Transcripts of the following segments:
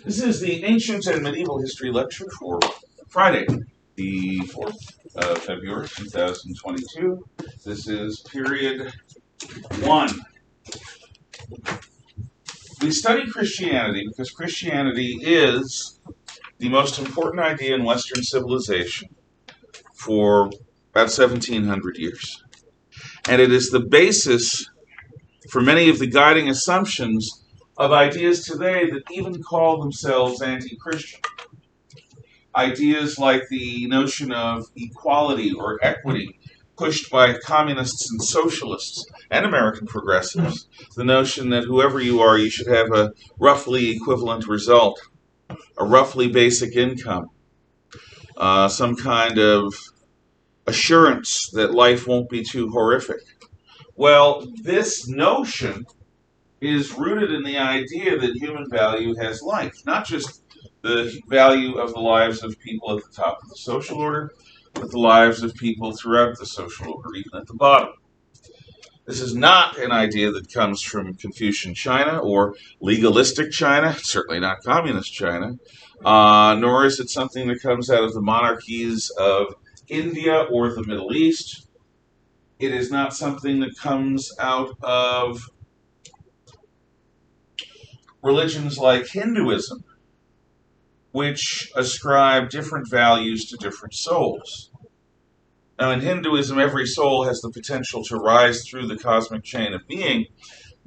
This is the Ancient and Medieval History lecture for Friday, the 4th of February, 2022. This is period 1. We study Christianity because Christianity is the most important idea in Western civilization for about 1,700 years. And it is the basis for many of the guiding assumptions of ideas today that even call themselves anti-Christian. Ideas like the notion of equality or equity pushed by communists and socialists and American progressives. The notion that whoever you are, you should have a roughly equivalent result, a roughly basic income, some kind of assurance that life won't be too horrific. Well, this notion is rooted in the idea that human value has life, not just the value of the lives of people at the top of the social order, but the lives of people throughout the social order, even at the bottom. This is not an idea that comes from Confucian China or legalistic China, certainly not communist China, nor is it something that comes out of the monarchies of India or the Middle East. It is not something that comes out of religions like Hinduism, which ascribe different values to different souls. Now, in Hinduism, every soul has the potential to rise through the cosmic chain of being,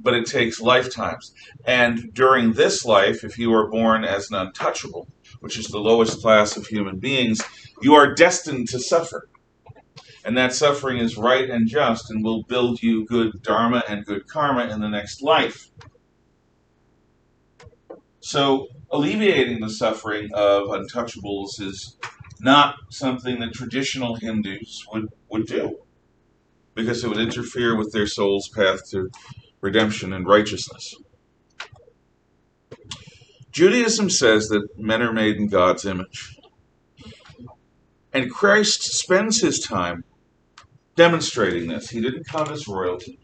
but it takes lifetimes. And during this life, if you are born as an untouchable, which is the lowest class of human beings, you are destined to suffer. And that suffering is right and just and will build you good dharma and good karma in the next life. So alleviating the suffering of untouchables is not something that traditional Hindus would do, because it would interfere with their soul's path to redemption and righteousness. Judaism says that men are made in God's image. And Christ spends his time demonstrating this. He didn't come as royalty.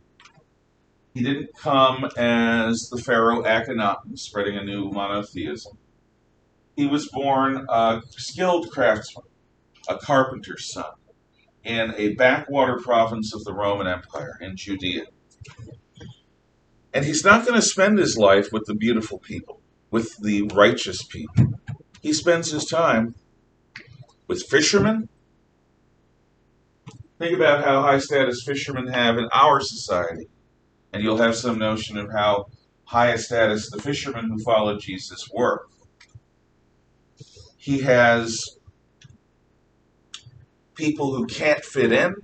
He didn't come as the Pharaoh Akhenaten, spreading a new monotheism. He was born a skilled craftsman, a carpenter's son, in a backwater province of the Roman Empire in Judea. And he's not going to spend his life with the beautiful people, with the righteous people. He spends his time with fishermen. Think about how high status fishermen have in our society. And you'll have some notion of how high a status the fishermen who followed Jesus were. He has people who can't fit in.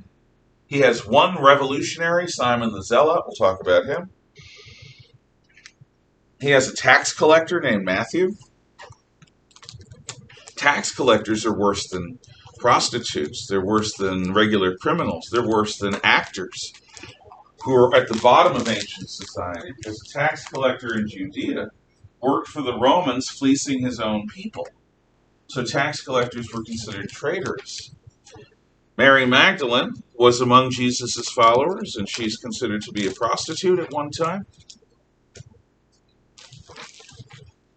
He has one revolutionary, Simon the Zealot. We'll talk about him. He has a tax collector named Matthew. Tax collectors are worse than prostitutes. They're worse than regular criminals. They're worse than actors, who are at the bottom of ancient society, because a tax collector in Judea worked for the Romans, fleecing his own people. So tax collectors were considered traitors. Mary Magdalene was among Jesus' followers, and she's considered to be a prostitute at one time.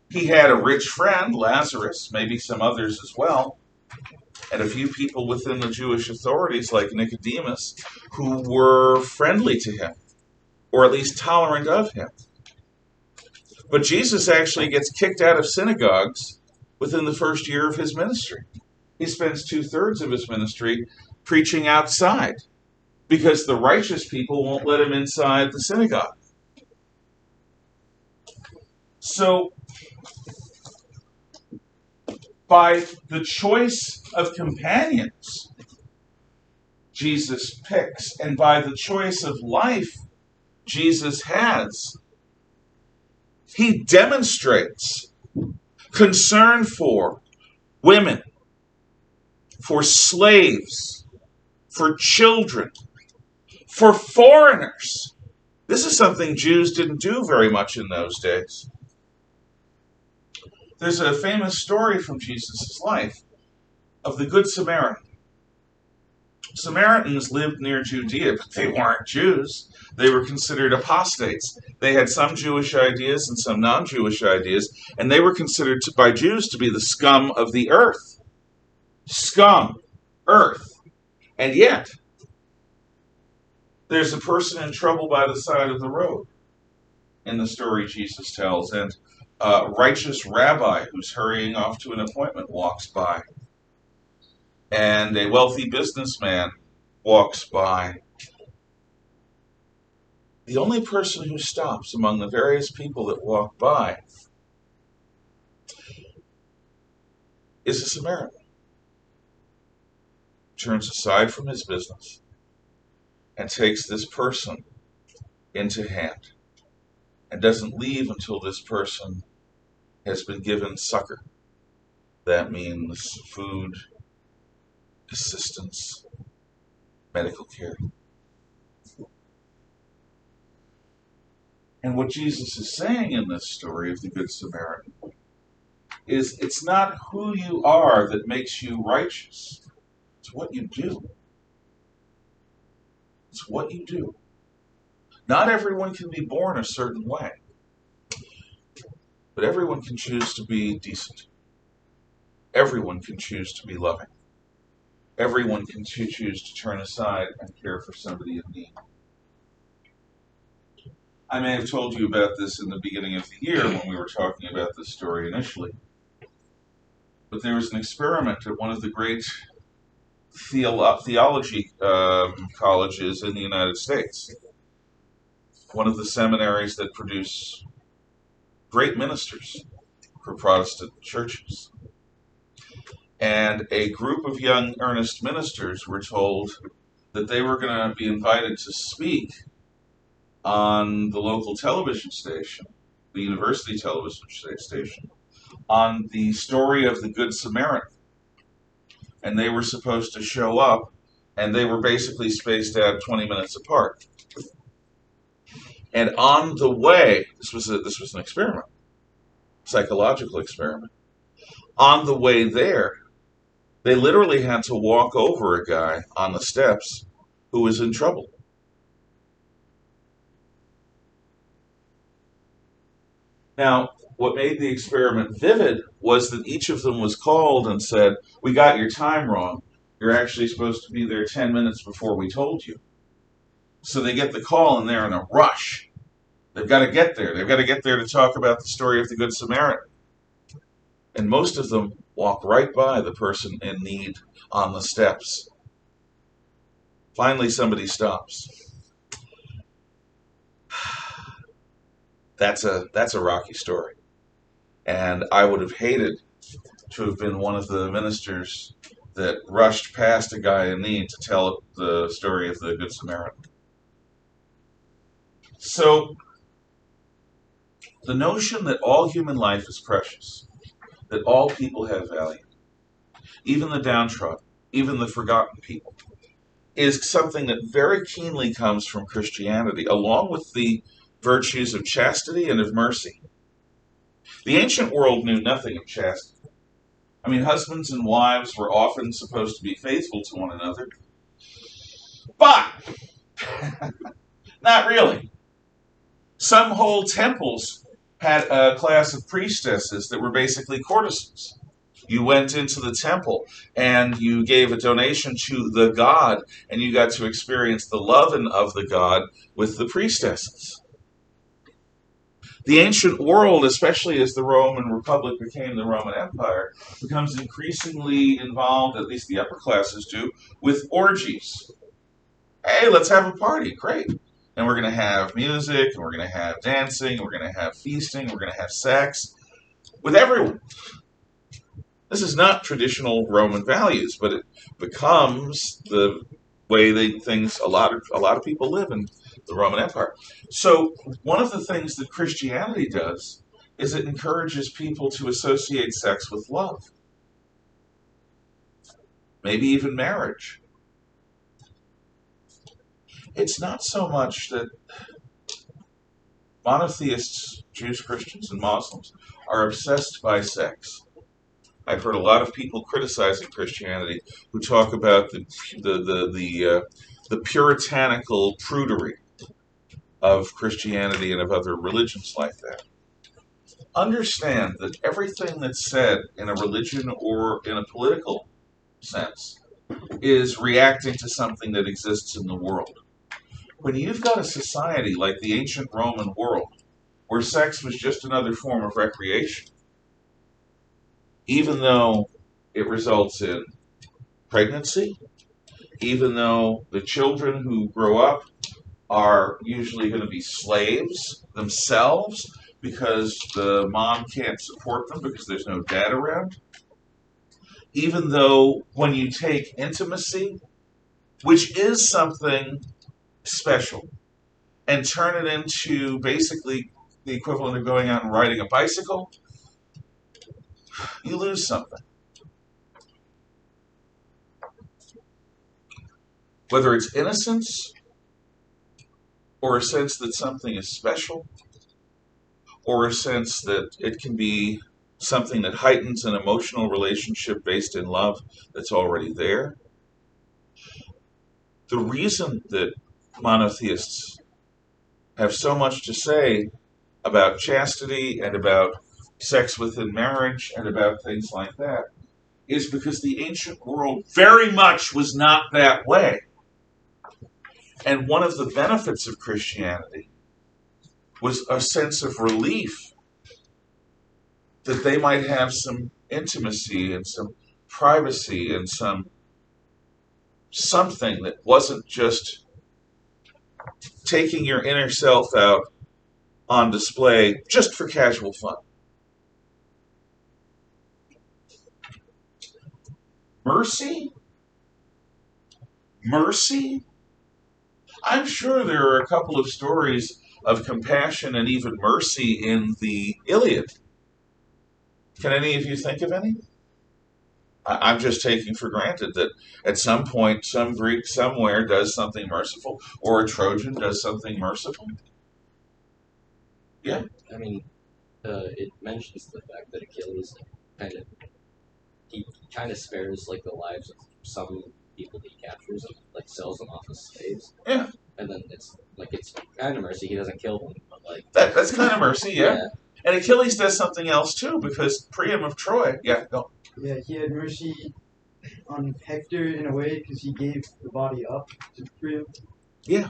He had a rich friend, Lazarus, maybe some others as well, and a few people within the Jewish authorities like Nicodemus who were friendly to him, or at least tolerant of him. But Jesus actually gets kicked out of synagogues within the first year of his ministry. He spends 2/3 of his ministry preaching outside because the righteous people won't let him inside the synagogue. So, by the choice of companions Jesus picks, and by the choice of life Jesus has, he demonstrates concern for women, for slaves, for children, for foreigners. This is something Jews didn't do very much in those days. There's a famous story from Jesus' life of the Good Samaritan. Samaritans lived near Judea, but they weren't Jews. They were considered apostates. They had some Jewish ideas and some non-Jewish ideas, and they were considered by Jews to be the scum of the earth. Scum. Earth. And yet, there's a person in trouble by the side of the road in the story Jesus tells, and a righteous rabbi who's hurrying off to an appointment walks by, and a wealthy businessman walks by. The only person who stops among the various people that walk by is a Samaritan. Turns aside from his business and takes this person into hand, and doesn't leave until this person has been given succor. That means food, assistance, medical care. And what Jesus is saying in this story of the Good Samaritan is it's not who you are that makes you righteous. It's what you do. It's what you do. Not everyone can be born a certain way, but everyone can choose to be decent. Everyone can choose to be loving. Everyone can choose to turn aside and care for somebody in need. I may have told you about this in the beginning of the year when we were talking about this story initially, but there was an experiment at one of the great theology colleges in the United States, one of the seminaries that produce great ministers for Protestant churches. And a group of young earnest ministers were told that they were going to be invited to speak on the local television station, the university television station, on the story of the Good Samaritan. And they were supposed to show up, and they were basically spaced out 20 minutes apart. And on the way, this was an experiment, psychological experiment. On the way there, they literally had to walk over a guy on the steps who was in trouble. Now, what made the experiment vivid was that each of them was called and said, "We got your time wrong. You're actually supposed to be there 10 minutes before we told you." So they get the call and they're in a rush. They've got to get there. They've got to get there to talk about the story of the Good Samaritan. And most of them walk right by the person in need on the steps. Finally, somebody stops. That's a rocky story. And I would have hated to have been one of the ministers that rushed past a guy in need to tell the story of the Good Samaritan. So, the notion that all human life is precious, that all people have value, even the downtrodden, even the forgotten people, is something that very keenly comes from Christianity, along with the virtues of chastity and of mercy. The ancient world knew nothing of chastity. I mean, husbands and wives were often supposed to be faithful to one another, but not really. Some whole temples had a class of priestesses that were basically courtesans. You went into the temple and you gave a donation to the god, and you got to experience the loving of the god with the priestesses. The ancient world, especially as the Roman Republic became the Roman Empire, becomes increasingly involved, at least the upper classes do, with orgies. Hey, let's have a party. Great. And we're going to have music, and we're going to have dancing, and we're going to have feasting, we're going to have sex with everyone. This is not traditional Roman values, but it becomes the way a lot of people live in the Roman Empire. So one of the things that Christianity does is it encourages people to associate sex with love, maybe even marriage. It's not so much that monotheists, Jews, Christians, and Muslims are obsessed by sex. I've heard a lot of people criticizing Christianity who talk about the puritanical prudery of Christianity and of other religions like that. Understand that everything that's said in a religion or in a political sense is reacting to something that exists in the world. When you've got a society like the ancient Roman world, where sex was just another form of recreation, even though it results in pregnancy, even though the children who grow up are usually going to be slaves themselves because the mom can't support them because there's no dad around, even though when you take intimacy, which is something special, and turn it into basically the equivalent of going out and riding a bicycle, you lose something. Whether it's innocence, or a sense that something is special, or a sense that it can be something that heightens an emotional relationship based in love that's already there. The reason that monotheists have so much to say about chastity and about sex within marriage and about things like that is because the ancient world very much was not that way. And one of the benefits of Christianity was a sense of relief that they might have some intimacy and some privacy and something that wasn't just taking your inner self out on display just for casual fun. Mercy? Mercy? I'm sure there are a couple of stories of compassion and even mercy in the Iliad. Can any of you think of any? I'm just taking for granted that at some point some Greek somewhere does something merciful, or a Trojan does something merciful. Yeah. I mean, it mentions the fact that Achilles kind of spares like the lives of some people he captures and like sells them off as slaves. Yeah. And then it's kind of mercy. He doesn't kill them, but like that's kind of mercy. Yeah. And Achilles does something else too, because Priam of Troy. Yeah. Go. Yeah, he had mercy on Hector in a way because he gave the body up to Priam. Yeah.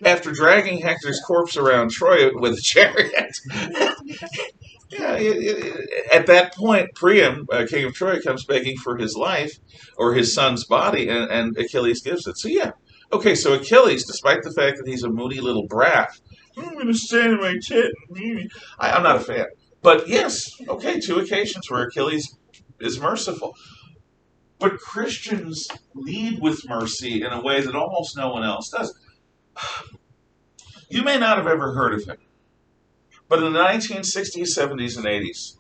After dragging Hector's corpse around Troy with a chariot. At that point, Priam, king of Troy, comes begging for his life or his son's body, and Achilles gives it. So yeah. Okay, so Achilles, despite the fact that he's a moody little brat, I'm going to stand in my tent. I'm not a fan. But yes, okay, 2 occasions where Achilles is merciful. But Christians lead with mercy in a way that almost no one else does. You may not have ever heard of him, but in the 1960s, 70s, and 80s,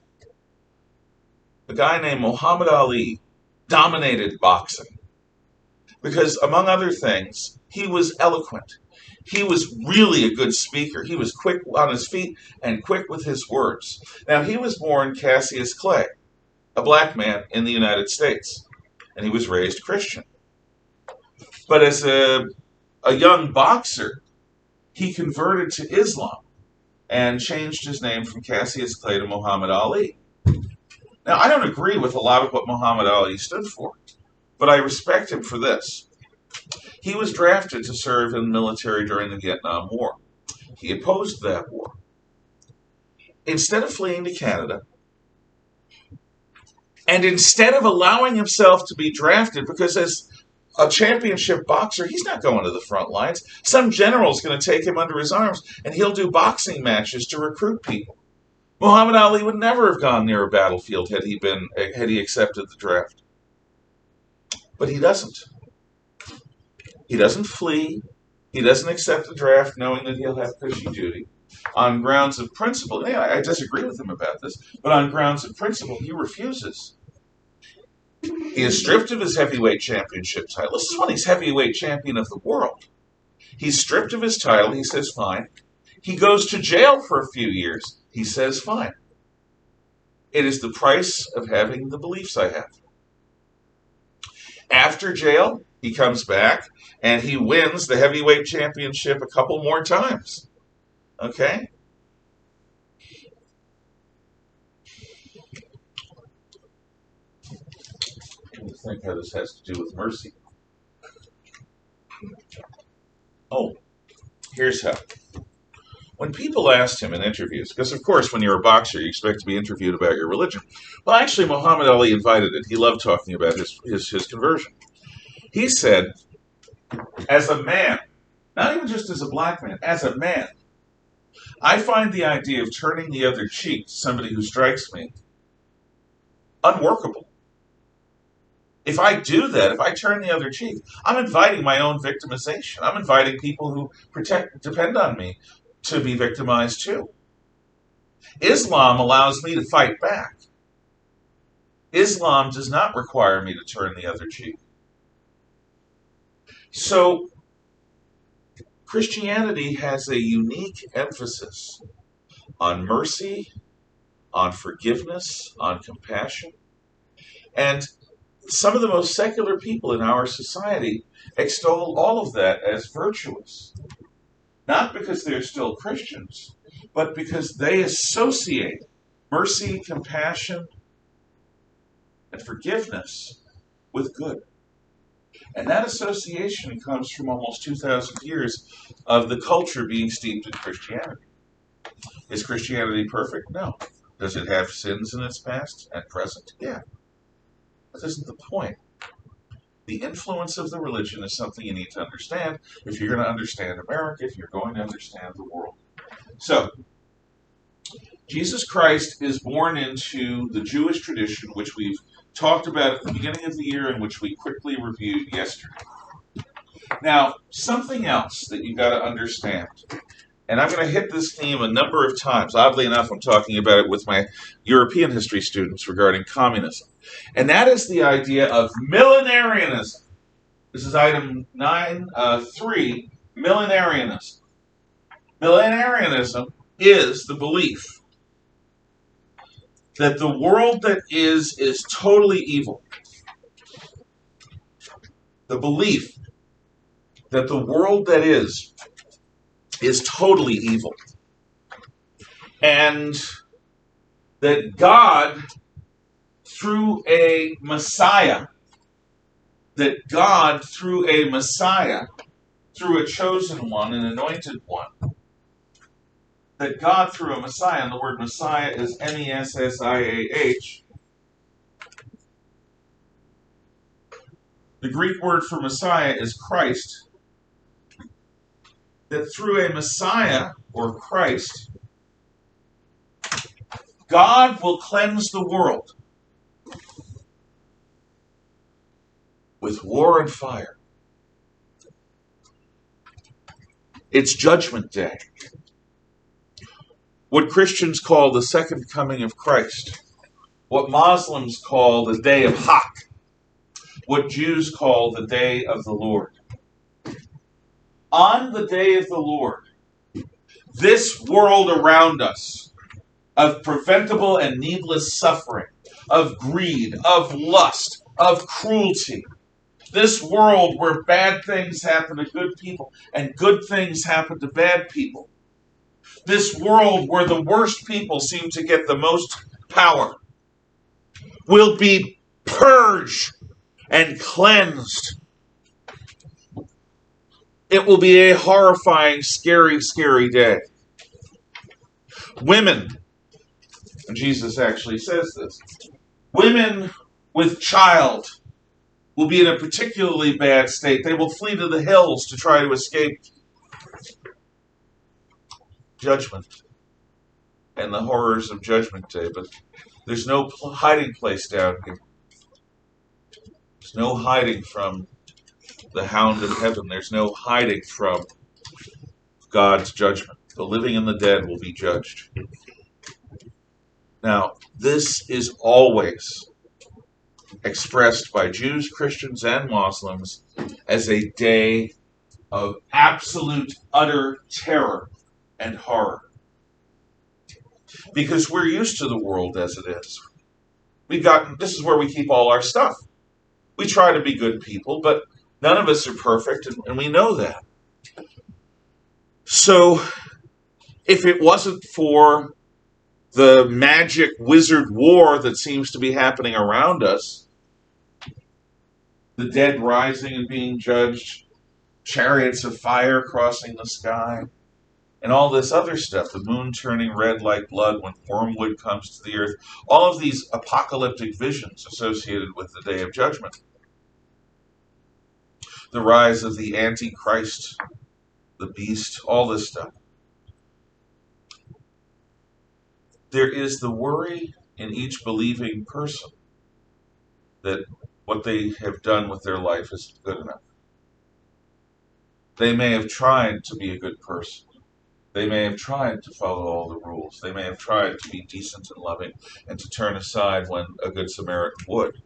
a guy named Muhammad Ali dominated boxing. Because, among other things, he was eloquent. He was really a good speaker. He was quick on his feet and quick with his words. Now, he was born Cassius Clay, a black man in the United States, and he was raised Christian. But as a young boxer, he converted to Islam and changed his name from Cassius Clay to Muhammad Ali. Now, I don't agree with a lot of what Muhammad Ali stood for, but I respect him for this. He was drafted to serve in the military during the Vietnam War. He opposed that war. Instead of fleeing to Canada, and instead of allowing himself to be drafted, because as a championship boxer, he's not going to the front lines. Some general's going to take him under his arms, and he'll do boxing matches to recruit people. Muhammad Ali would never have gone near a battlefield had he accepted the draft. But he doesn't. He doesn't flee. He doesn't accept the draft knowing that he'll have cushy duty. On grounds of principle, I disagree with him about this, but on grounds of principle, he refuses. He is stripped of his heavyweight championship title. This is when he's heavyweight champion of the world. He's stripped of his title. He says, fine. He goes to jail for a few years. He says, fine. It is the price of having the beliefs I have. After jail, he comes back and he wins the heavyweight championship a couple more times. Okay? Let's think how this has to do with mercy. Oh, here's how. When people asked him in interviews, because of course when you're a boxer you expect to be interviewed about your religion. Well, actually Muhammad Ali invited it. He loved talking about his conversion. He said, as a man, not even just as a black man, as a man, I find the idea of turning the other cheek to somebody who strikes me unworkable. If I do that, if I turn the other cheek, I'm inviting my own victimization. I'm inviting people who depend on me to be victimized too. Islam allows me to fight back. Islam does not require me to turn the other cheek. So, Christianity has a unique emphasis on mercy, on forgiveness, on compassion. And some of the most secular people in our society extol all of that as virtuous. Not because they're still Christians, but because they associate mercy, compassion, and forgiveness with good. And that association comes from almost 2,000 years of the culture being steeped in Christianity. Is Christianity perfect? No. Does it have sins in its past and present? Yeah. That isn't the point. The influence of the religion is something you need to understand if you're going to understand America, if you're going to understand the world. So, Jesus Christ is born into the Jewish tradition, which we've talked about at the beginning of the year and which we quickly reviewed yesterday. Now, something else that you've got to understand, and I'm going to hit this theme a number of times. Oddly enough, I'm talking about it with my European history students regarding communism. And that is the idea of millenarianism. This is item 9.3, millenarianism. Millenarianism is the belief that the world that is totally evil. The belief that the world that is totally evil. And that God, through a Messiah, through a chosen one, an anointed one, that God through a Messiah, and the word Messiah is Messiah. The Greek word for Messiah is Christ. That through a Messiah, or Christ, God will cleanse the world with war and fire. It's Judgment Day. What Christians call the second coming of Christ. What Muslims call the day of Hak. What Jews call the day of the Lord. On the day of the Lord, this world around us of preventable and needless suffering, of greed, of lust, of cruelty, this world where bad things happen to good people and good things happen to bad people, this world where the worst people seem to get the most power, will be purged and cleansed. It will be a horrifying, scary, scary day. Women, and Jesus actually says this, women with child will be in a particularly bad state. They will flee to the hills to try to escape judgment and the horrors of Judgment Day. But there's no hiding place down here. There's no hiding from the hound of heaven. There's no hiding from God's judgment. The living and the dead will be judged. Now, this is always expressed by Jews, Christians, and Muslims as a day of absolute, utter terror and horror. Because we're used to the world as it is. This is where we keep all our stuff. We try to be good people, but none of us are perfect, and we know that. So, if it wasn't for the magic wizard war that seems to be happening around us, the dead rising and being judged, chariots of fire crossing the sky, and all this other stuff, the moon turning red like blood when wormwood comes to the earth, all of these apocalyptic visions associated with the Day of Judgment, the rise of the Antichrist, the beast, all this stuff. There is the worry in each believing person that what they have done with their life isn't good enough. They may have tried to be a good person. They may have tried to follow all the rules. They may have tried to be decent and loving and to turn aside when a Good Samaritan would.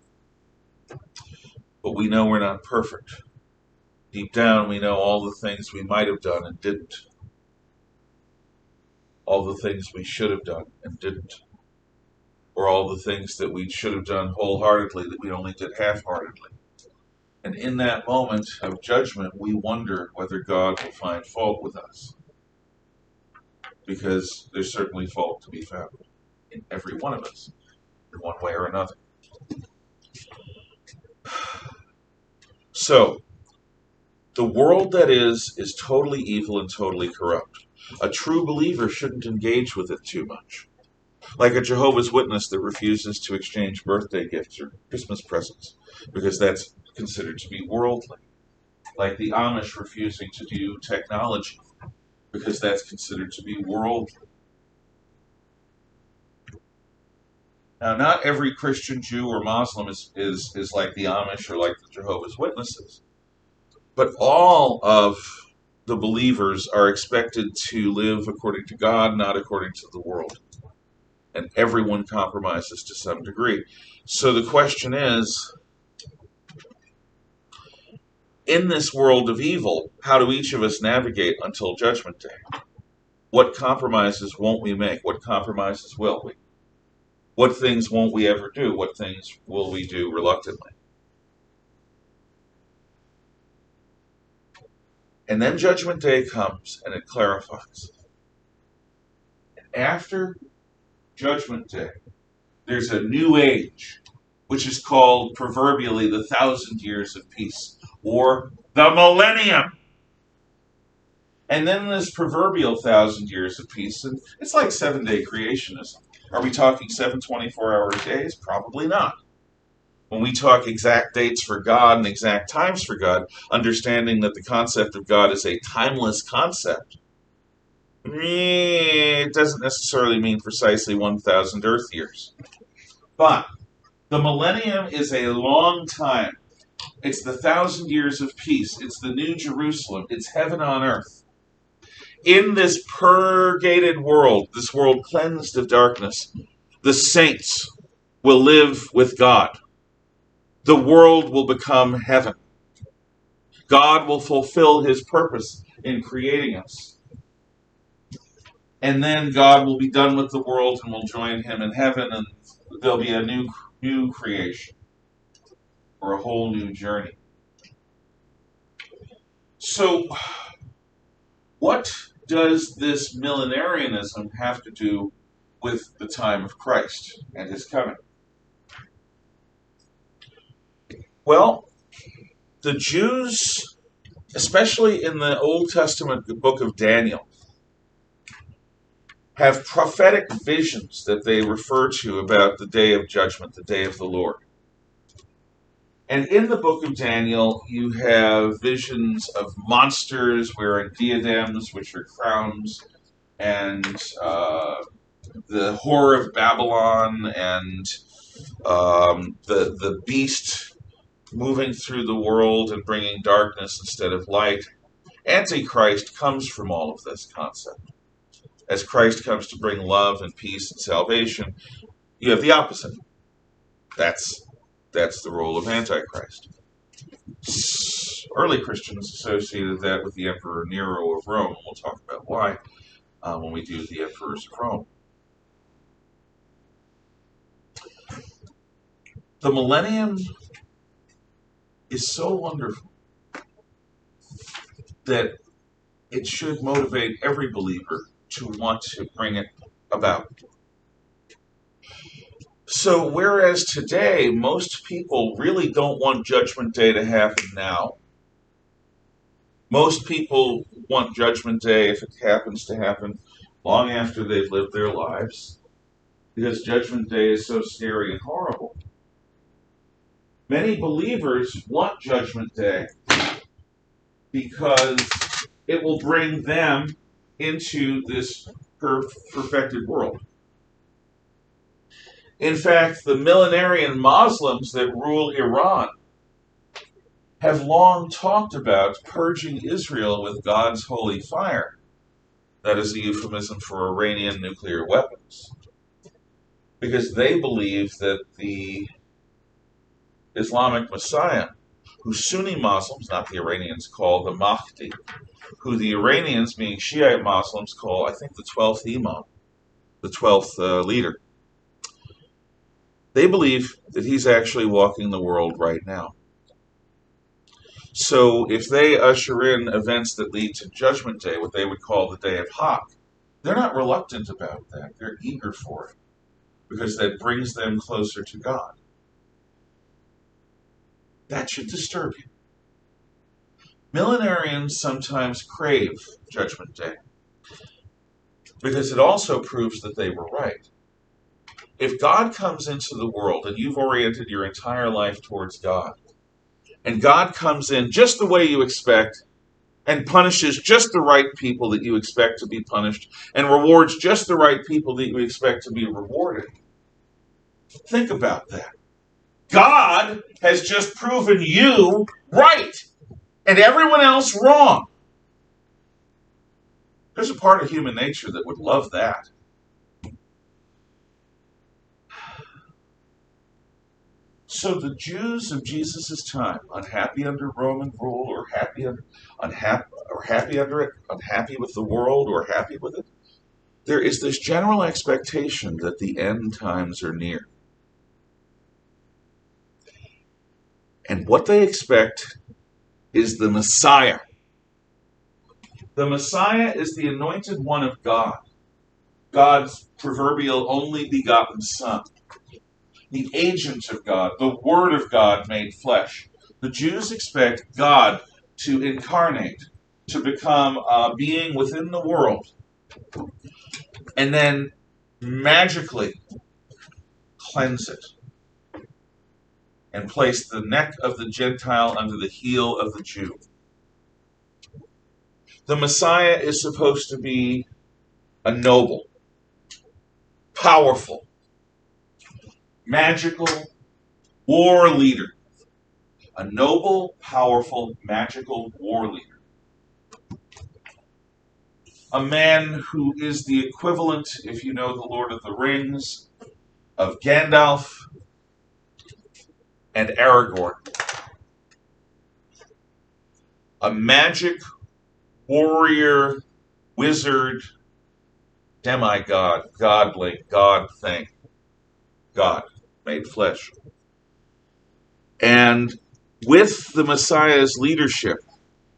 But we know we're not perfect. Deep down, we know all the things we might have done and didn't. All the things we should have done and didn't. Or all the things that we should have done wholeheartedly that we only did half-heartedly. And in that moment of judgment, we wonder whether God will find fault with us. Because there's certainly fault to be found in every one of us, in one way or another. So, the world that is totally evil and totally corrupt. A true believer shouldn't engage with it too much. Like a Jehovah's Witness that refuses to exchange birthday gifts or Christmas presents, because that's considered to be worldly. Like the Amish refusing to do technology, because that's considered to be worldly. Now, not every Christian, Jew, or Muslim is like the Amish or like the Jehovah's Witnesses. But all of the believers are expected to live according to God, not according to the world. And everyone compromises to some degree. So the question is, in this world of evil, how do each of us navigate until Judgment Day? What compromises won't we make? What compromises will we? What things won't we ever do? What things will we do reluctantly? And then Judgment Day comes and it clarifies. And after Judgment Day, there's a new age, which is called proverbially the 1,000 years of peace, or the millennium. And then this proverbial 1,000 years of peace, and it's like 7-day creationism. Are we talking 7 24-hour days? Probably not. When we talk exact dates for God and exact times for God, understanding that the concept of God is a timeless concept, it doesn't necessarily mean precisely 1,000 Earth years. But the millennium is a long time. It's the 1,000 years of peace. It's the New Jerusalem. It's heaven on earth. In this purgated world, this world cleansed of darkness, the saints will live with God. The world will become heaven. God will fulfill his purpose in creating us. And then God will be done with the world and we'll join him in heaven, and there'll be a new creation or a whole new journey. So, what does this millenarianism have to do with the time of Christ and his coming? Well, the Jews, especially in the Old Testament, the book of Daniel, have prophetic visions that they refer to about the day of judgment, the day of the Lord. And in the book of Daniel, you have visions of monsters wearing diadems, which are crowns, and the whore of Babylon, and the beast moving through the world and bringing darkness instead of light. Antichrist comes from all of this concept. As Christ comes to bring love and peace and salvation, you have the opposite. That's the role of Antichrist. Early Christians associated that with the Emperor Nero of Rome. We'll talk about why when we do the Emperors of Rome. The millennium is so wonderful that it should motivate every believer to want to bring it about. So whereas today most people really don't want Judgment Day to happen now, most people want Judgment Day, if it happens to happen, long after they've lived their lives, because Judgment Day is so scary and horrible. Many believers want Judgment Day because it will bring them into this perfected world. In fact, the millenarian Muslims that rule Iran have long talked about purging Israel with God's holy fire. That is a euphemism for Iranian nuclear weapons. Because they believe that the Islamic Messiah, who Sunni Muslims, not the Iranians, call the Mahdi, who the Iranians, being Shiite Muslims, call, I think, the 12th Imam, the 12th leader. They believe that he's actually walking the world right now. So if they usher in events that lead to Judgment Day, what they would call the Day of Hak, they're not reluctant about that. They're eager for it, because that brings them closer to God. That should disturb you. Millenarians sometimes crave Judgment Day, because it also proves that they were right. If God comes into the world and you've oriented your entire life towards God, and God comes in just the way you expect and punishes just the right people that you expect to be punished and rewards just the right people that you expect to be rewarded, think about that. God has just proven you right and everyone else wrong. There's a part of human nature that would love that. So the Jews of Jesus' time, unhappy under Roman rule, or happy under it, unhappy with the world, or happy with it, there is this general expectation that the end times are near. And what they expect is the Messiah. The Messiah is the anointed one of God, God's proverbial only begotten Son, the agent of God, the Word of God made flesh. The Jews expect God to incarnate, to become a being within the world, and then magically cleanse it and place the neck of the Gentile under the heel of the Jew. The Messiah is supposed to be a noble, powerful, magical war leader. A noble, powerful, magical war leader. A man who is the equivalent, if you know the Lord of the Rings, of Gandalf and Aragorn. A magic, warrior, wizard, demigod, godling, God thing. God made flesh. And with the Messiah's leadership,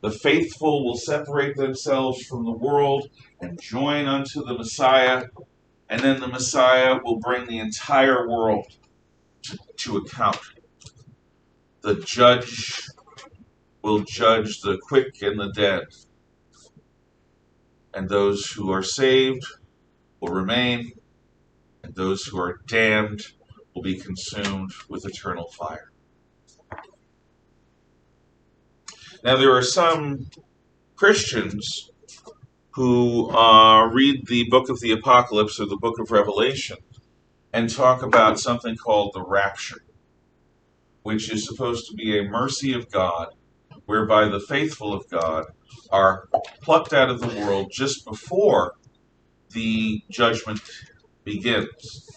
the faithful will separate themselves from the world and join unto the Messiah, and then the Messiah will bring the entire world to account. The judge will judge the quick and the dead, and those who are saved will remain, and those who are damned will be consumed with eternal fire. Now, there are some Christians who read the book of the Apocalypse or the book of Revelation and talk about something called the Rapture, which is supposed to be a mercy of God, whereby the faithful of God are plucked out of the world just before the judgment begins.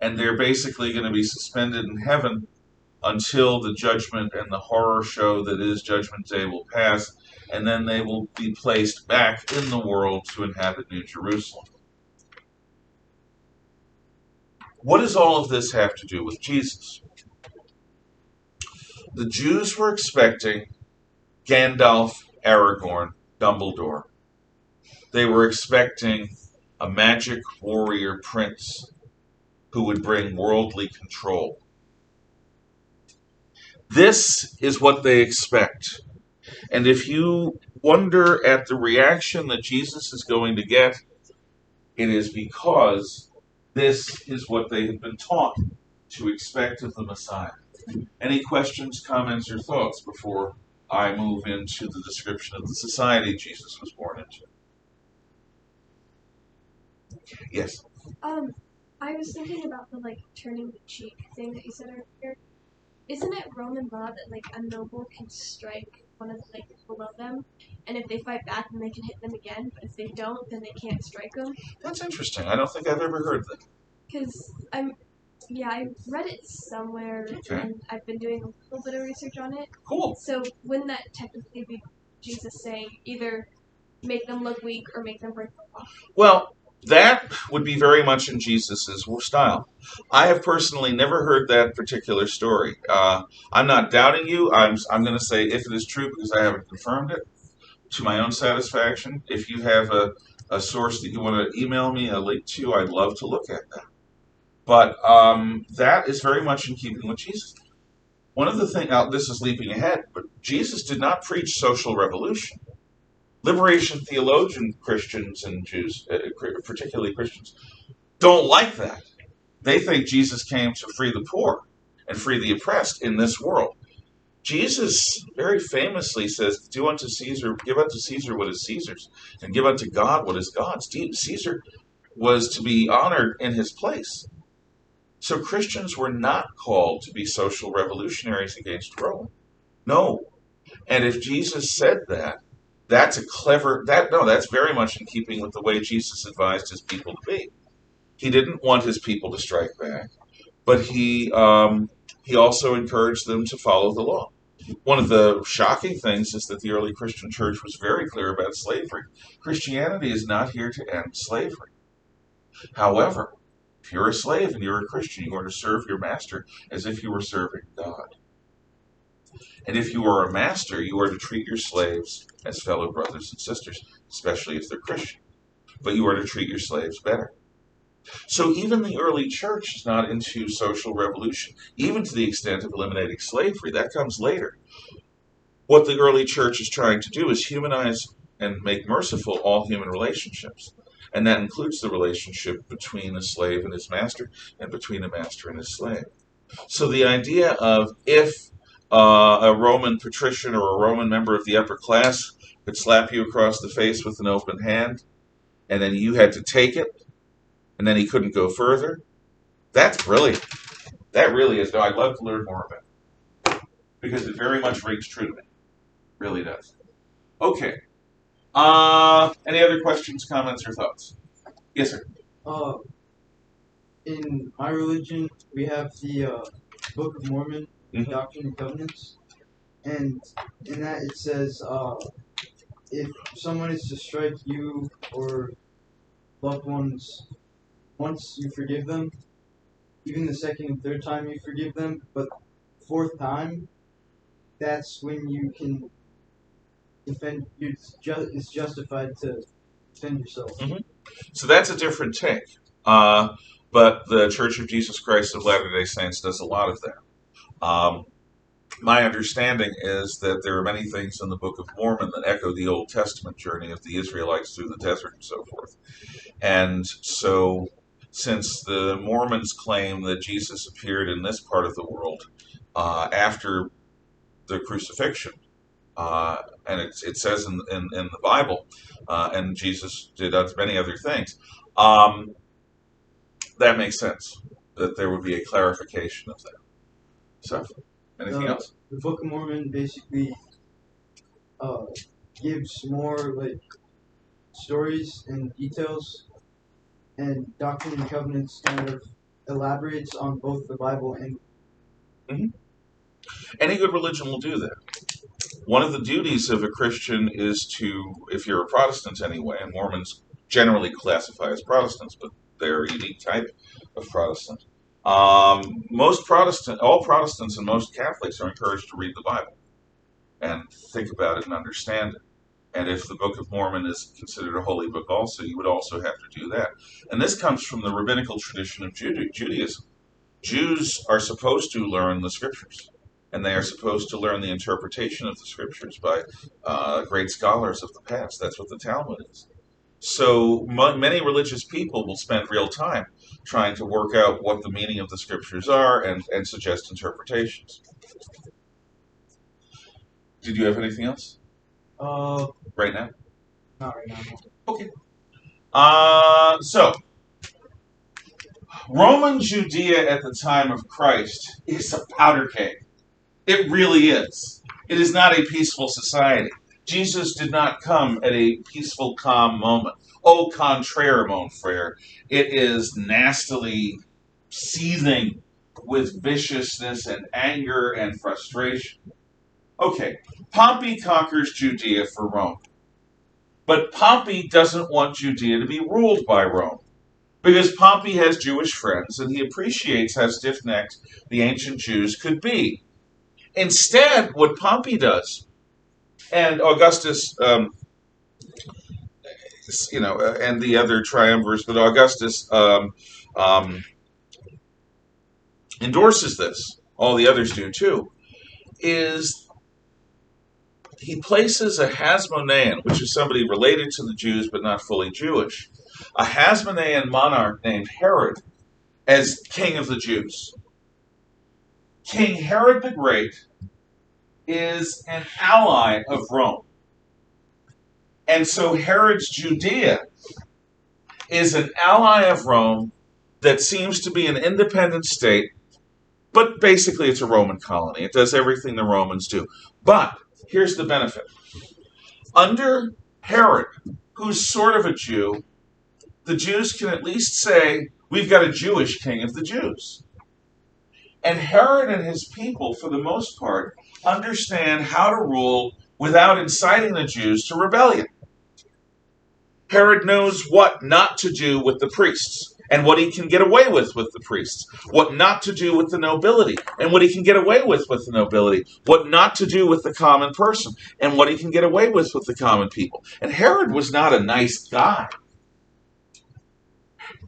And they're basically going to be suspended in heaven until the judgment and the horror show that is Judgment Day will pass, and then they will be placed back in the world to inhabit New Jerusalem. What does all of this have to do with Jesus? The Jews were expecting Gandalf, Aragorn, Dumbledore. They were expecting a magic warrior prince who would bring worldly control. This is what they expect. And if you wonder at the reaction that Jesus is going to get, it is because this is what they have been taught to expect of the Messiah. Any questions, comments, or thoughts before I move into the description of the society Jesus was born into? Yes. I was thinking about the turning the cheek thing that you said earlier. Isn't it Roman law that a noble can strike one of the below them, and if they fight back, then they can hit them again. But if they don't, then they can't strike them. That's interesting. I don't think I've ever heard that. Because I read it somewhere, Okay. and I've been doing a little bit of research on it. Cool. So wouldn't that technically be Jesus saying either make them look weak or make them break them off? Well, that would be very much in Jesus' style. I have personally never heard that particular story. I'm not doubting you. I'm going to say if it is true because I haven't confirmed it to my own satisfaction. If you have a source that you want to email me a link to, I'd love to look at that. But that is very much in keeping with Jesus. One of the things, now this is leaping ahead, but Jesus did not preach social revolution. Liberation theologian Christians and Jews, particularly Christians, don't like that. They think Jesus came to free the poor and free the oppressed in this world. Jesus very famously says, give unto Caesar what is Caesar's, and give unto God what is God's. Caesar was to be honored in his place. So Christians were not called to be social revolutionaries against Rome. No. And if Jesus said that, that's very much in keeping with the way Jesus advised his people to be. He didn't want his people to strike back, but he also encouraged them to follow the law. One of the shocking things is that the early Christian church was very clear about slavery. Christianity is not here to end slavery. However, if you're a slave and you're a Christian, you are to serve your master as if you were serving God. And if you are a master, you are to treat your slaves as fellow brothers and sisters, especially if they're Christian. But you are to treat your slaves better. So even the early church is not into social revolution, even to the extent of eliminating slavery. That comes later. What the early church is trying to do is humanize and make merciful all human relationships. And that includes the relationship between a slave and his master, and between a master and his slave. So the idea of if a Roman patrician or a Roman member of the upper class could slap you across the face with an open hand, and then you had to take it, and then he couldn't go further, that's brilliant. That really is. I'd love to learn more about it, because it very much rings true to me. It really does. Okay. Any other questions, comments, or thoughts? Yes, sir. In my religion, we have the Book of Mormon, Doctrine and Covenants, and in that it says, if someone is to strike you or loved ones, once you forgive them, even the second and third time you forgive them, but fourth time, that's when you can defend. It's justified to defend yourself. Mm-hmm. So that's a different take. But the Church of Jesus Christ of Latter-day Saints does a lot of that. My understanding is that there are many things in the Book of Mormon that echo the Old Testament journey of the Israelites through the desert and so forth. And so, since the Mormons claim that Jesus appeared in this part of the world after the crucifixion, and it says in the Bible, and Jesus did many other things, that makes sense, that there would be a clarification of that. So, anything else? The Book of Mormon basically gives more stories and details, and Doctrine and Covenants kind of elaborates on both the Bible and. Mm-hmm. Any good religion will do that. One of the duties of a Christian is to, if you're a Protestant anyway, and Mormons generally classify as Protestants, but they're a unique type of Protestant, All Protestants and most Catholics are encouraged to read the Bible and think about it and understand it. And if the Book of Mormon is considered a holy book also, you would also have to do that. And this comes from the rabbinical tradition of Judaism. Jews are supposed to learn the scriptures, and they are supposed to learn the interpretation of the scriptures by great scholars of the past. That's what the Talmud is. So many religious people will spend real time trying to work out what the meaning of the scriptures are and suggest interpretations. Did you have anything else? Right now? Not right now. Okay. So, Roman Judea at the time of Christ is a powder keg. It really is. It is not a peaceful society. Jesus did not come at a peaceful, calm moment. Au contraire, mon frère. It is nastily seething with viciousness and anger and frustration. Okay, Pompey conquers Judea for Rome. But Pompey doesn't want Judea to be ruled by Rome, because Pompey has Jewish friends and he appreciates how stiff-necked the ancient Jews could be. Instead, what Pompey does, and Augustus, and the other triumvirs, but Augustus endorses this, all the others do too, is he places a Hasmonean, which is somebody related to the Jews but not fully Jewish, a Hasmonean monarch named Herod, as king of the Jews. King Herod the Great is an ally of Rome. And so Herod's Judea is an ally of Rome that seems to be an independent state, but basically it's a Roman colony. It does everything the Romans do. But here's the benefit. Under Herod, who's sort of a Jew, the Jews can at least say, we've got a Jewish king of the Jews. And Herod and his people, for the most part, understand how to rule without inciting the Jews to rebellion. Herod knows what not to do with the priests, and what he can get away with the priests, what not to do with the nobility, and what he can get away with the nobility, what not to do with the common person, and what he can get away with the common people. And Herod was not a nice guy.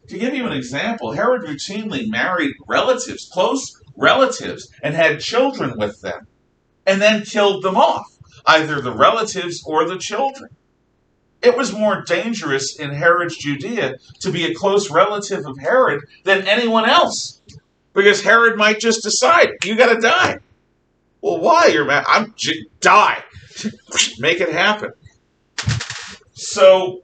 To give you an example, Herod routinely married relatives, close relatives, and had children with them, and then killed them off, either the relatives or the children. It was more dangerous in Herod's Judea to be a close relative of Herod than anyone else, because Herod might just decide, you got to die. Well, why? Die. Make it happen. So,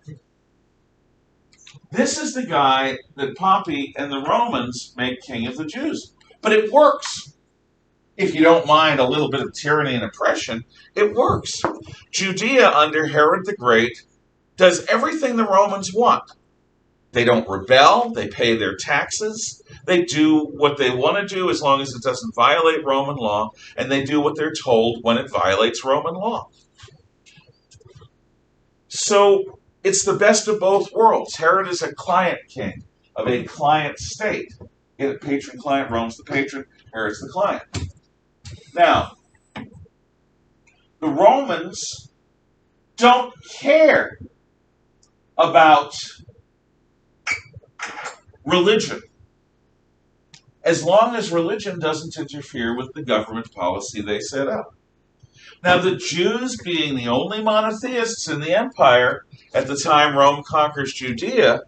this is the guy that Pompey and the Romans make king of the Jews. But it works. If you don't mind a little bit of tyranny and oppression, it works. Judea under Herod the Great does everything the Romans want. They don't rebel, they pay their taxes, they do what they want to do as long as it doesn't violate Roman law, and they do what they're told when it violates Roman law. So, it's the best of both worlds. Herod is a client king of a client state. Patron-client, Rome's the patron, Herod's the client. Now, the Romans don't care about religion, as long as religion doesn't interfere with the government policy they set up. Now, the Jews, being the only monotheists in the empire at the time Rome conquers Judea,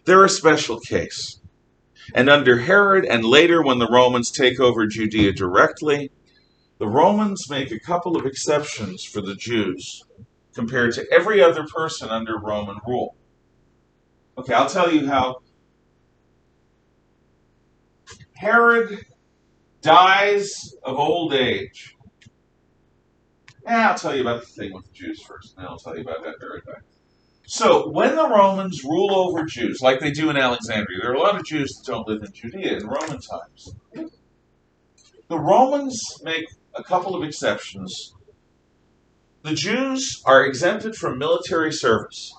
they're a special case. And under Herod, and later when the Romans take over Judea directly, the Romans make a couple of exceptions for the Jews compared to every other person under Roman rule. Okay, I'll tell you how Herod dies of old age. I'll tell you about the thing with the Jews first, and then I'll tell you about that Herod dying. So, when the Romans rule over Jews, like they do in Alexandria, there are a lot of Jews that don't live in Judea in Roman times. The Romans make a couple of exceptions. The Jews are exempted from military service.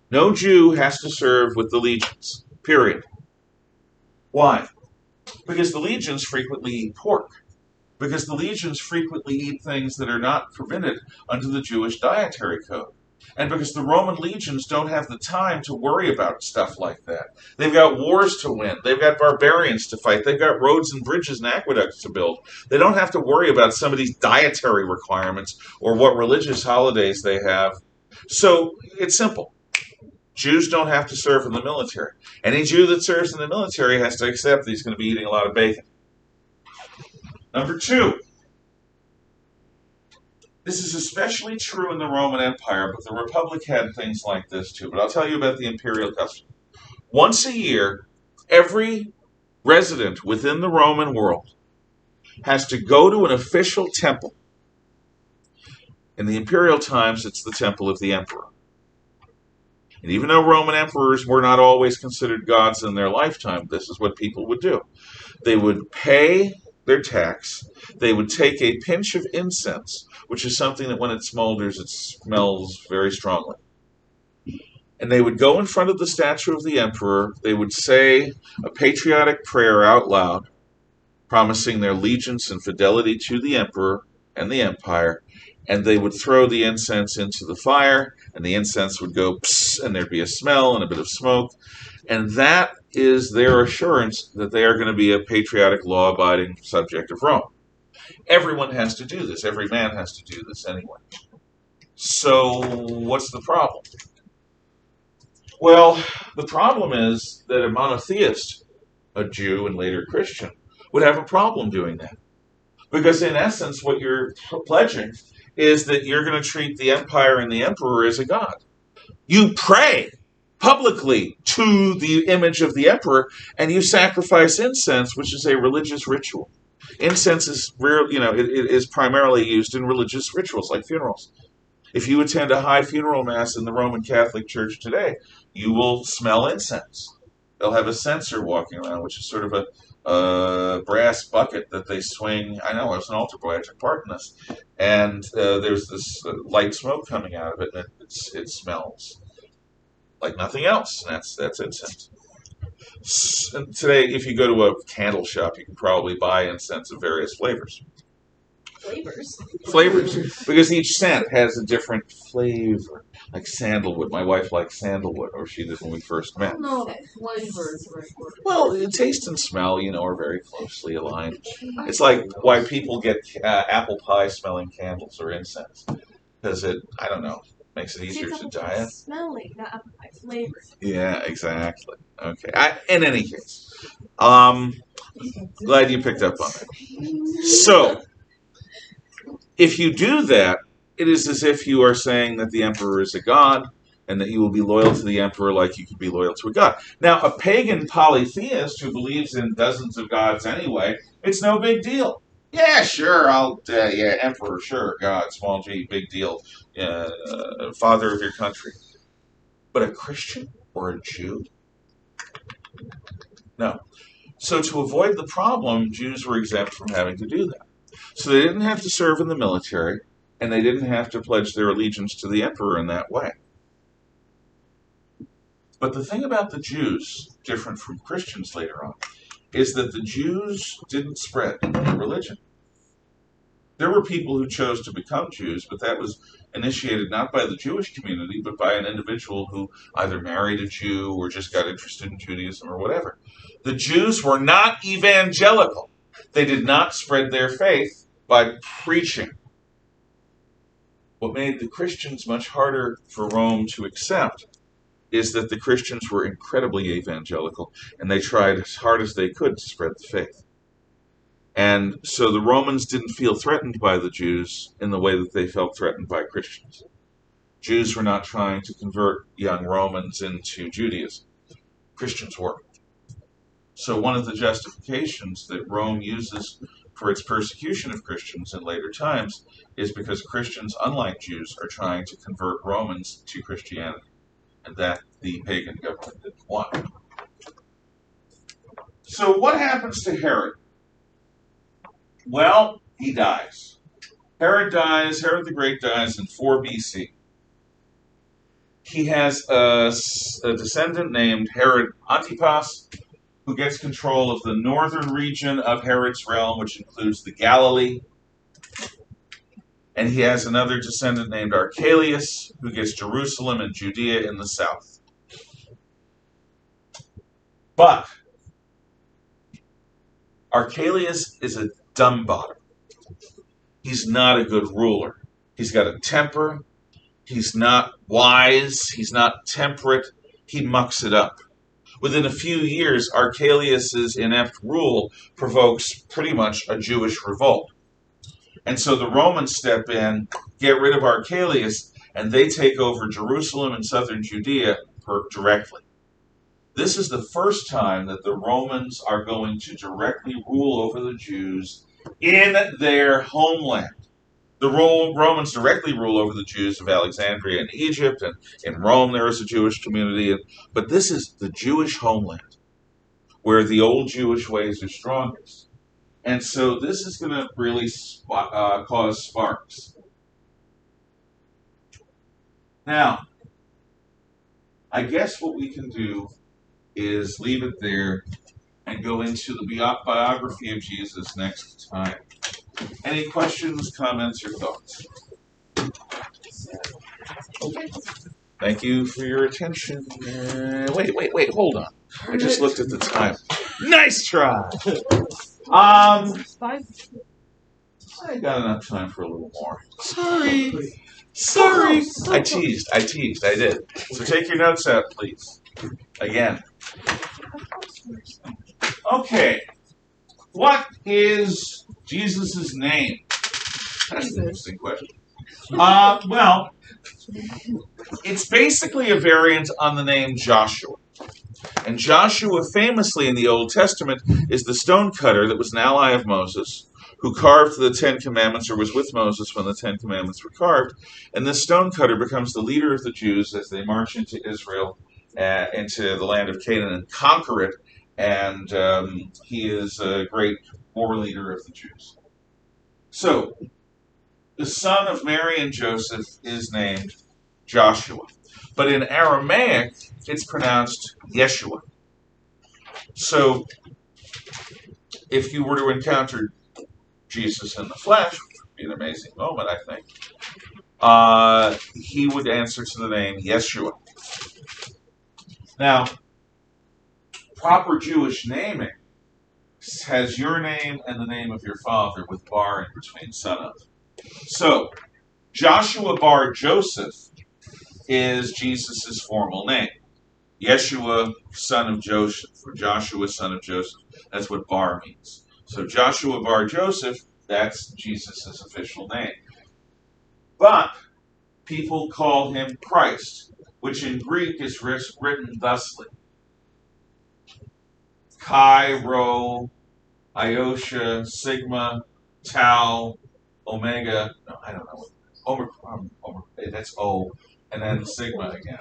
No Jew has to serve with the legions, period. Why? Because the legions frequently eat pork. Because the legions frequently eat things that are not permitted under the Jewish dietary code. And because the Roman legions don't have the time to worry about stuff like that. They've got wars to win. They've got barbarians to fight. They've got roads and bridges and aqueducts to build. They don't have to worry about some of these dietary requirements or what religious holidays they have. So it's simple. Jews don't have to serve in the military. Any Jew that serves in the military has to accept that he's going to be eating a lot of bacon. Number two, this is especially true in the Roman Empire, but the Republic had things like this too. But I'll tell you about the Imperial Custom. Once a year, every resident within the Roman world has to go to an official temple. In the Imperial times, it's the temple of the emperor. And even though Roman emperors were not always considered gods in their lifetime, this is what people would do. They would pay their tax. They would take a pinch of incense, which is something that when it smolders, it smells very strongly. And they would go in front of the statue of the emperor. They would say a patriotic prayer out loud, promising their allegiance and fidelity to the emperor and the empire. And they would throw the incense into the fire, and the incense would go psst, and there'd be a smell and a bit of smoke. And that is their assurance that they are going to be a patriotic, law-abiding subject of Rome. Everyone has to do this. Every man has to do this anyway. So what's the problem? Well, the problem is that a monotheist, a Jew and later Christian, would have a problem doing that. Because in essence, what you're pledging is that you're going to treat the empire and the emperor as a god. You pray publicly to the image of the emperor, and you sacrifice incense, which is a religious ritual. Incense is it is primarily used in religious rituals like funerals. If you attend a high funeral mass in the Roman Catholic Church today, you will smell incense. They'll have a censer walking around, which is sort of a brass bucket that they swing. I know, I was an altar boy, I took part in this. And there's this light smoke coming out of it, and it smells like nothing else. And that's incense. And today, if you go to a candle shop, you can probably buy incense of various flavors. Flavors. Because each scent has a different flavor. Like sandalwood. My wife likes sandalwood, or she did when we first met. No, flavors. Well, taste and smell, are very closely aligned. It's like why people get apple pie smelling candles or incense. Because I don't know, makes it easier to diet. Smelling, not apple pie flavor. Yeah, exactly. Okay. In any case, glad you picked up on it. So, if you do that, it is as if you are saying that the emperor is a god and that you will be loyal to the emperor like you could be loyal to a god. Now, a pagan polytheist who believes in dozens of gods anyway, it's no big deal. Yeah, sure, emperor, sure, God, small g, big deal, father of your country. But a Christian or a Jew? No. So to avoid the problem, Jews were exempt from having to do that. So they didn't have to serve in the military, and they didn't have to pledge their allegiance to the emperor in that way. But the thing about the Jews, different from Christians later on, is that the Jews didn't spread their religion. There were people who chose to become Jews, but that was initiated not by the Jewish community, but by an individual who either married a Jew or just got interested in Judaism or whatever. The Jews were not evangelical. They did not spread their faith by preaching. What made the Christians much harder for Rome to accept is that the Christians were incredibly evangelical, and they tried as hard as they could to spread the faith. And so the Romans didn't feel threatened by the Jews in the way that they felt threatened by Christians. Jews were not trying to convert young Romans into Judaism. Christians were. So one of the justifications that Rome uses for its persecution of Christians in later times is because Christians, unlike Jews, are trying to convert Romans to Christianity. And that the pagan government didn't want. So what happens to Herod? Well, he dies. Herod the Great dies in 4 BC. He has a descendant named Herod Antipas, who gets control of the northern region of Herod's realm, which includes the Galilee. And he has another descendant named Archelaus, who gets Jerusalem and Judea in the south. But Archelaus is a dumb bottom. He's not a good ruler. He's got a temper. He's not wise. He's not temperate. He mucks it up. Within a few years, Archelaus' inept rule provokes pretty much a Jewish revolt. And so the Romans step in, get rid of Archelaus, and they take over Jerusalem and southern Judea directly. This is the first time that the Romans are going to directly rule over the Jews in their homeland. The Romans directly rule over the Jews of Alexandria and Egypt, and in Rome there is a Jewish community. But this is the Jewish homeland, where the old Jewish ways are strongest. And so this is going to really cause sparks. Now, I guess what we can do is leave it there and go into the biography of Jesus next time. Any questions, comments, or thoughts? Okay. Thank you for your attention. Wait, hold on. I just looked at the time. Nice try! I got enough time for a little more. Sorry. I teased, I did. So take your notes out, please. Again. Okay. What is Jesus' name? That's an interesting question. Well, it's basically a variant on the name Joshua. And Joshua, famously in the Old Testament, is the stonecutter that was an ally of Moses, who carved the Ten Commandments, or was with Moses when the Ten Commandments were carved. And this stonecutter becomes the leader of the Jews as they march into Israel, into the land of Canaan, and conquer it. And he is a great war leader of the Jews. So, the son of Mary and Joseph is named Joshua. But in Aramaic, it's pronounced Yeshua. So, if you were to encounter Jesus in the flesh, which would be an amazing moment, I think, he would answer to the name Yeshua. Now, proper Jewish naming has your name and the name of your father with bar in between, son of. So, Joshua bar Joseph is Jesus' formal name. Yeshua, son of Joseph, or Joshua, son of Joseph. That's what bar means. So Joshua bar Joseph, that's Jesus' official name. But people call him Christ, which in Greek is written thusly. Chi, Rho, Iota, Sigma, Tau, Omega. No, I don't know. Omicron. That's O. And then Sigma again.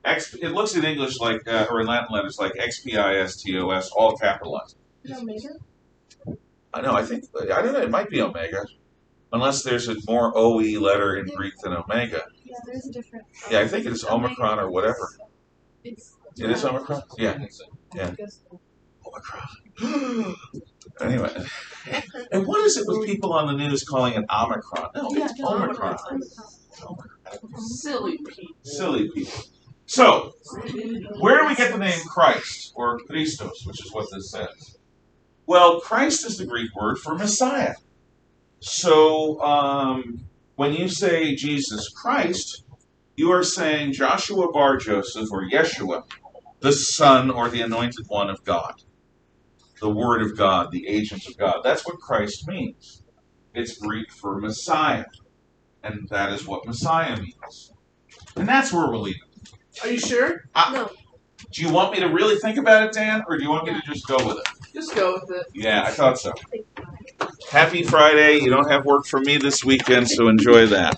It looks in English like, or in Latin letters like XPISTOS, all capitalized. Omega? I don't know, it might be Omega. Unless there's a more OE letter in Greek than Omega. Yeah, there's a different. Yeah, I think it is Omicron or whatever. It is Omicron? Yeah. Yeah. Omicron. Anyway. And what is it with people on the news calling it Omicron? No, it's Omicron. Silly people. Silly people. So, where do we get the name Christ, or Christos, which is what this says? Well, Christ is the Greek word for Messiah. So, when you say Jesus Christ, you are saying Joshua bar Joseph, or Yeshua, the Son or the Anointed One of God. The Word of God, the agent of God. That's what Christ means. It's Greek for Messiah. And that is what Messiah means. And that's where we're leaving. Are you sure? No. Do you want me to really think about it, Dan, or do you want me to just go with it? Just go with it. Yeah, I thought so. Happy Friday. You don't have work for me this weekend, so enjoy that.